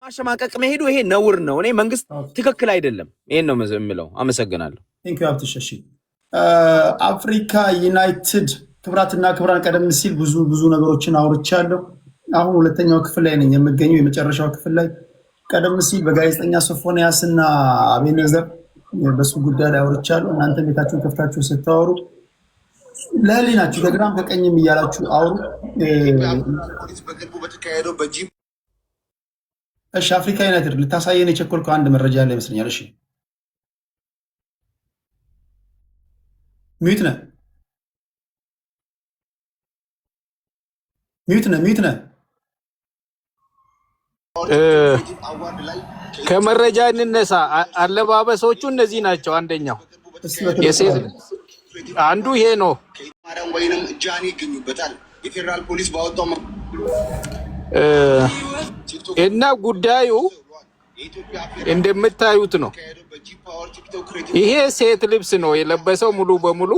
ማሸማቀቅ መሄዱ ይሄ ነውር ነው። እኔ መንግስት ትክክል አይደለም። ይሄን ነው የምለው። አመሰግናለሁ። ቴንክ ዩ አብትሸሺ አፍሪካ ዩናይትድ ክብራትና ክብራን፣ ቀደም ሲል ብዙ ነገሮችን አውርቻለሁ። አሁን ሁለተኛው ክፍል ላይ ነኝ የምገኘው፣ የመጨረሻው ክፍል ላይ። ቀደም ሲል በጋዜጠኛ ሶፎንያስ እና አቤኔዘር በሱ ጉዳይ ላይ አውርቻለሁ። እናንተ ቤታችሁን ከፍታችሁ ስታወሩ ለህሊናችሁ ከግራም ከቀኝም እያላችሁ አውሩ። እሺ፣ አፍሪካ ዩናይትድ ልታሳየን የቸኮልከው አንድ መረጃ ያለ ይመስለኛል። እሺ፣ ሚዩት ነህ። ከመረጃ እንነሳ። አለባበሶቹ እነዚህ ናቸው። አንደኛው የሴት አንዱ ይሄ ነው። ወይንም ጃኒ ይገኙበታል። የፌደራል ፖሊስ ባወጣው እና ጉዳዩ እንደምታዩት ነው። ይሄ ሴት ልብስ ነው የለበሰው ሙሉ በሙሉ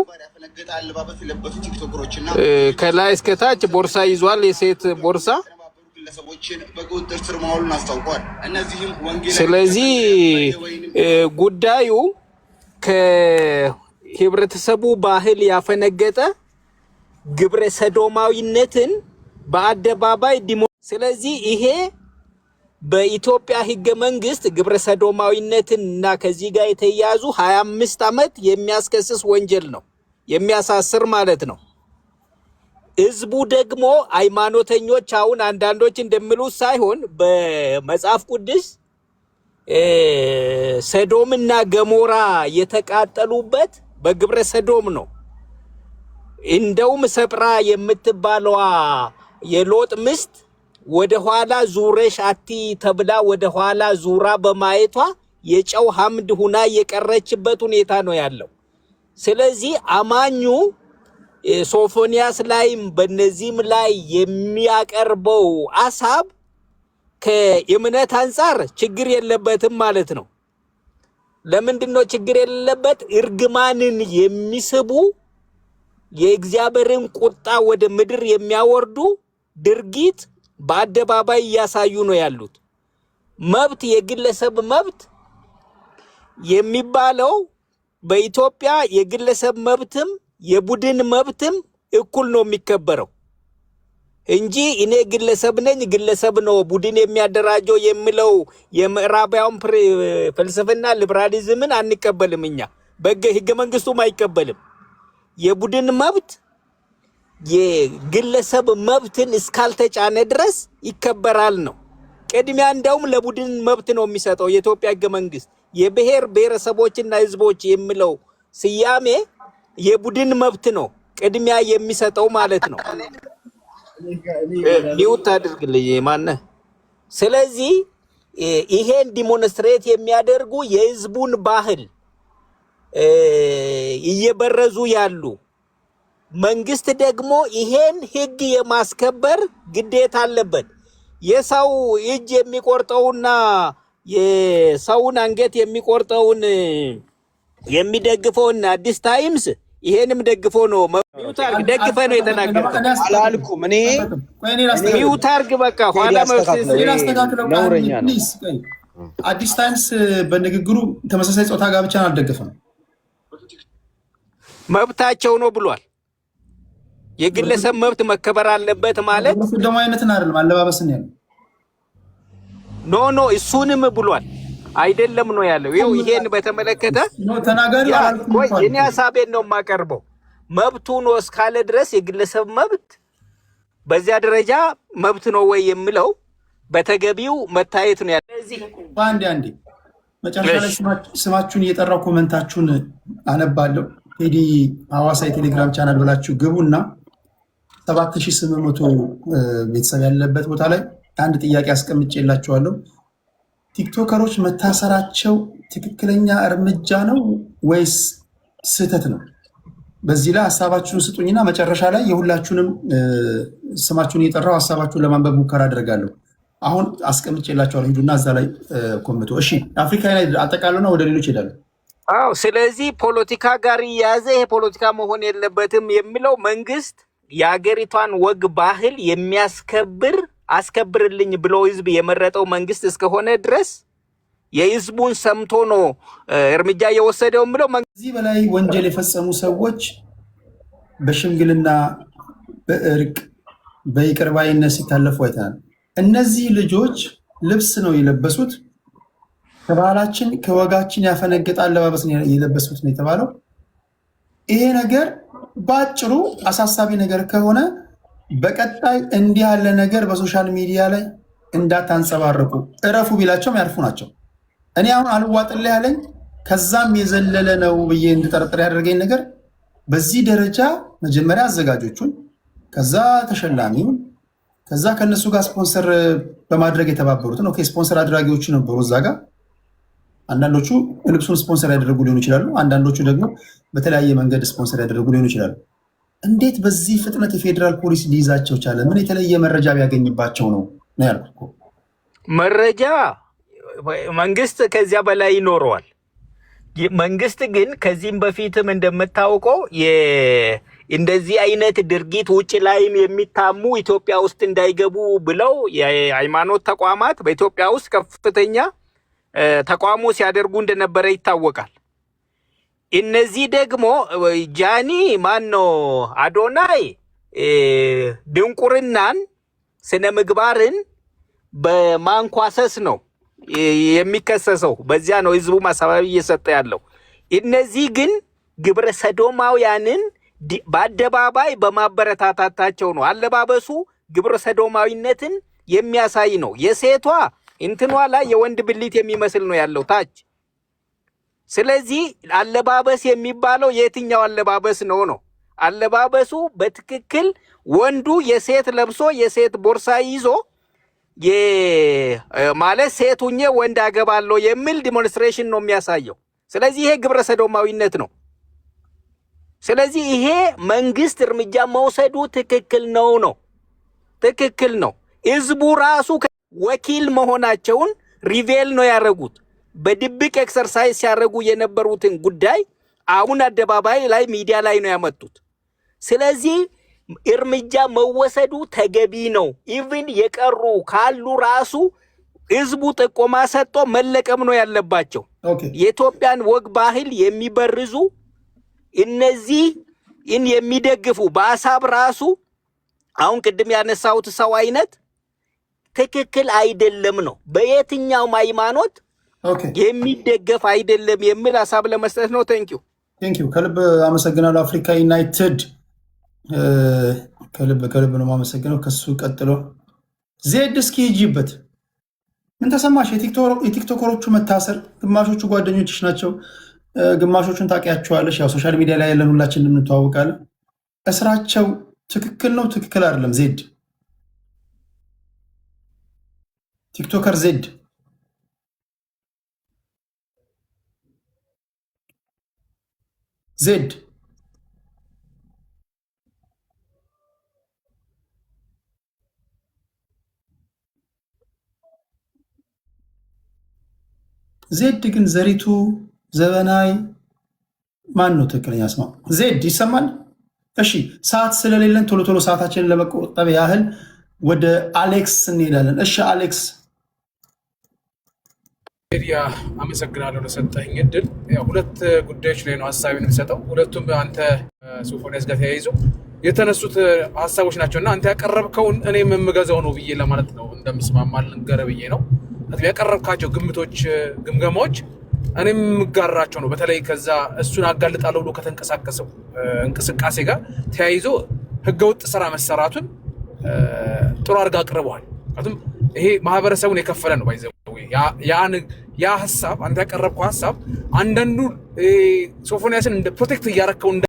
ከላይ እስከ ታች ቦርሳ ይዟል። የሴት ቦርሳ። ስለዚህ ጉዳዩ ከህብረተሰቡ ባህል ያፈነገጠ ግብረ ሰዶማዊነትን በአደባባይ ስለዚህ ይሄ በኢትዮጵያ ህገ መንግስት ግብረ ሰዶማዊነትን እና ከዚህ ጋር የተያያዙ 25 ዓመት የሚያስከስስ ወንጀል ነው፣ የሚያሳስር ማለት ነው። ህዝቡ ደግሞ ሃይማኖተኞች አሁን አንዳንዶች እንደሚሉት ሳይሆን በመጽሐፍ ቅዱስ ሰዶምና ገሞራ የተቃጠሉበት በግብረ ሰዶም ነው። እንደውም ሰጵራ የምትባለዋ የሎጥ ምስት ወደ ኋላ ዙረሽ አቲ ተብላ ወደ ኋላ ዙራ በማየቷ የጨው ሐምድ ሁና የቀረችበት ሁኔታ ነው ያለው። ስለዚህ አማኙ ሶፎንያስ ላይም በነዚህም ላይ የሚያቀርበው ሐሳብ ከእምነት አንፃር ችግር የለበትም ማለት ነው። ለምንድነው ችግር የሌለበት? እርግማንን የሚስቡ የእግዚአብሔርን ቁጣ ወደ ምድር የሚያወርዱ ድርጊት በአደባባይ እያሳዩ ነው ያሉት። መብት፣ የግለሰብ መብት የሚባለው በኢትዮጵያ የግለሰብ መብትም የቡድን መብትም እኩል ነው የሚከበረው እንጂ እኔ ግለሰብ ነኝ ግለሰብ ነው ቡድን የሚያደራጀው የሚለው የምዕራባውያን ፍልስፍና ሊበራሊዝምን አንቀበልም። እኛ በህገ መንግስቱም አይቀበልም። የቡድን መብት የግለሰብ መብትን እስካልተጫነ ድረስ ይከበራል ነው። ቅድሚያ እንደውም ለቡድን መብት ነው የሚሰጠው የኢትዮጵያ ህገ መንግስት። የብሔር ብሔረሰቦችና ህዝቦች የሚለው ስያሜ የቡድን መብት ነው ቅድሚያ የሚሰጠው ማለት ነው። ሊውት አድርግልኝ ማነህ። ስለዚህ ይሄን ዲሞንስትሬት የሚያደርጉ የህዝቡን ባህል እየበረዙ ያሉ መንግስት ደግሞ ይሄን ህግ የማስከበር ግዴታ አለበት። የሰው እጅ የሚቆርጠውና የሰውን አንገት የሚቆርጠውን የሚደግፈውና አዲስ ታይምስ ይሄንም ደግፎ ነው ደግፈ ነው የተናገረው። አላልኩም እኔ ሚውታርግ በቃ ኋላ ነውረኛ ነው። አዲስ ታይምስ በንግግሩ ተመሳሳይ ጾታ ጋብቻን አልደገፈም፣ መብታቸው ነው ብሏል። የግለሰብ መብት መከበር አለበት ማለት ደግሞ አይነትን አይደለም አለባበስን ያለው ኖ እሱንም ብሏል አይደለም ነው ያለው። ይሄን በተመለከተ ተናጋሪ ወይ እኔ ሐሳቤን ነው የማቀርበው። መብቱ ነው እስካለ ድረስ የግለሰብ መብት በዚያ ደረጃ መብት ነው ወይ የሚለው በተገቢው መታየት ነው ያለው። ስለዚህ አንዴ መጨረሻ ላይ ስማችሁን እየጠራው ኮመንታችሁን አነባለሁ። ቴዲ ሐዋሳ የቴሌግራም ቻናል ብላችሁ ግቡና 7800 ቤተሰብ ያለበት ቦታ ላይ አንድ ጥያቄ አስቀምጬላችኋለሁ። ቲክቶከሮች መታሰራቸው ትክክለኛ እርምጃ ነው ወይስ ስህተት ነው? በዚህ ላይ ሀሳባችሁን ስጡኝና መጨረሻ ላይ የሁላችሁንም ስማችሁን እየጠራው ሀሳባችሁን ለማንበብ ሙከራ አደርጋለሁ። አሁን አስቀምጬላችኋለሁ፣ ሂዱና እዛ ላይ ኮምቶ። እሺ፣ አፍሪካ ላይ አጠቃሉና ወደ ሌሎች ሄዳሉ። አዎ፣ ስለዚህ ፖለቲካ ጋር እያያዘ ይሄ ፖለቲካ መሆን የለበትም የሚለው መንግስት የሀገሪቷን ወግ ባህል የሚያስከብር አስከብርልኝ ብሎ ህዝብ የመረጠው መንግስት እስከሆነ ድረስ የህዝቡን ሰምቶ ነው እርምጃ የወሰደው ብለው ከዚህ በላይ ወንጀል የፈጸሙ ሰዎች በሽምግልና በእርቅ በይቅር ባይነት ሲታለፉ አይተናል። እነዚህ ልጆች ልብስ ነው የለበሱት፣ ከባህላችን ከወጋችን ያፈነገጠ አለባበስ የለበሱት ነው የተባለው። ይሄ ነገር በአጭሩ አሳሳቢ ነገር ከሆነ በቀጣይ እንዲህ ያለ ነገር በሶሻል ሚዲያ ላይ እንዳታንጸባርቁ እረፉ ቢላቸውም ያርፉ ናቸው። እኔ አሁን አልዋጥልህ ያለኝ ከዛም የዘለለ ነው ብዬ እንድጠረጥር ያደረገኝ ነገር በዚህ ደረጃ መጀመሪያ አዘጋጆቹን፣ ከዛ ተሸላሚውን፣ ከዛ ከነሱ ጋር ስፖንሰር በማድረግ የተባበሩትን ስፖንሰር አድራጊዎቹ ነበሩ እዛ ጋር። አንዳንዶቹ ልብሱን ስፖንሰር ያደረጉ ሊሆኑ ይችላሉ። አንዳንዶቹ ደግሞ በተለያየ መንገድ ስፖንሰር ያደረጉ ሊሆኑ ይችላሉ። እንዴት በዚህ ፍጥነት የፌዴራል ፖሊስ ሊይዛቸው ቻለ? ምን የተለየ መረጃ ቢያገኝባቸው ነው ያልኩት። መረጃ መንግስት ከዚያ በላይ ይኖረዋል። መንግስት ግን ከዚህም በፊትም እንደምታውቀው እንደዚህ አይነት ድርጊት ውጭ ላይም የሚታሙ ኢትዮጵያ ውስጥ እንዳይገቡ ብለው የሃይማኖት ተቋማት በኢትዮጵያ ውስጥ ከፍተኛ ተቋሙ ሲያደርጉ እንደነበረ ይታወቃል። እነዚህ ደግሞ ጃኒ ማነው አዶናይ ድንቁርናን ስነ ምግባርን በማንኳሰስ ነው የሚከሰሰው። በዚያ ነው ህዝቡ ማሳባቢ እየሰጠ ያለው። እነዚህ ግን ግብረ ሰዶማውያንን በአደባባይ በማበረታታታቸው ነው። አለባበሱ ግብረ ሰዶማዊነትን የሚያሳይ ነው። የሴቷ እንትኗ ላይ የወንድ ብልት የሚመስል ነው ያለው ታች። ስለዚህ አለባበስ የሚባለው የትኛው አለባበስ ነው? አለባበሱ በትክክል ወንዱ የሴት ለብሶ የሴት ቦርሳ ይዞ ማለት ሴቱኜ ወንድ አገባለሁ የሚል ዲሞንስትሬሽን ነው የሚያሳየው። ስለዚህ ይሄ ግብረ ሰዶማዊነት ነው። ስለዚህ ይሄ መንግስት እርምጃ መውሰዱ ትክክል ነው ትክክል ነው። ህዝቡ ራሱ ወኪል መሆናቸውን ሪቬል ነው ያደረጉት። በድብቅ ኤክሰርሳይዝ ሲያደርጉ የነበሩትን ጉዳይ አሁን አደባባይ ላይ ሚዲያ ላይ ነው ያመጡት። ስለዚህ እርምጃ መወሰዱ ተገቢ ነው። ኢቭን የቀሩ ካሉ ራሱ ህዝቡ ጥቆማ ሰጥቶ መለቀም ነው ያለባቸው። የኢትዮጵያን ወግ ባህል የሚበርዙ እነዚህ የሚደግፉ በአሳብ ራሱ አሁን ቅድም ያነሳሁት ሰው አይነት ትክክል አይደለም ነው። በየትኛውም ሃይማኖት የሚደገፍ አይደለም የሚል ሀሳብ ለመስጠት ነው። ቴንኪው ከልብ አመሰግናለሁ። አፍሪካ ዩናይትድ ከልብ ነው የማመሰግነው። ከሱ ቀጥሎ ዜድ እስኪ ሂጂበት። ምን ተሰማሽ? የቲክቶከሮቹ መታሰር፣ ግማሾቹ ጓደኞችሽ ናቸው፣ ግማሾቹን ታውቂያቸዋለሽ። ያው ሶሻል ሚዲያ ላይ ያለን ሁላችን እንተዋወቃለን። እስራቸው ትክክል ነው ትክክል አይደለም? ዜድ ቲክቶከር ዜድ ዜድ ዜድ ግን ዘሪቱ ዘበናይ ማን ነው ትክክለኛ ስማ? ዜድ ይሰማል? እሺ፣ ሰዓት ስለሌለን ቶሎ ቶሎ ሰዓታችንን ለመቆጠብ ያህል ወደ አሌክስ እንሄዳለን። እሺ አሌክስ። አመሰግናለሁ ለሰጠኝ እድል። ሁለት ጉዳዮች ላይ ነው ሀሳቤን የምሰጠው። ሁለቱም አንተ ሶፎንያስ ጋር ተያይዞ የተነሱት ሀሳቦች ናቸው እና አንተ ያቀረብከውን እኔ የምገዛው ነው ብዬ ለማለት ነው። እንደምስማማ ልንገር ብዬ ነው። ያቀረብካቸው ግምቶች፣ ግምገማዎች እኔም የምጋራቸው ነው። በተለይ ከዛ እሱን አጋልጣለሁ ብሎ ከተንቀሳቀሰው እንቅስቃሴ ጋር ተያይዞ ህገወጥ ስራ መሰራቱን ጥሩ አድርጋ አቅርበዋል። ምክንያቱም ይሄ ማህበረሰቡን የከፈለ ነው። ባይዘው ያ ሀሳብ አንተ ያቀረብከው ሀሳብ አንዳንዱ ሶፎንያስን እንደ ፕሮቴክት እያረከው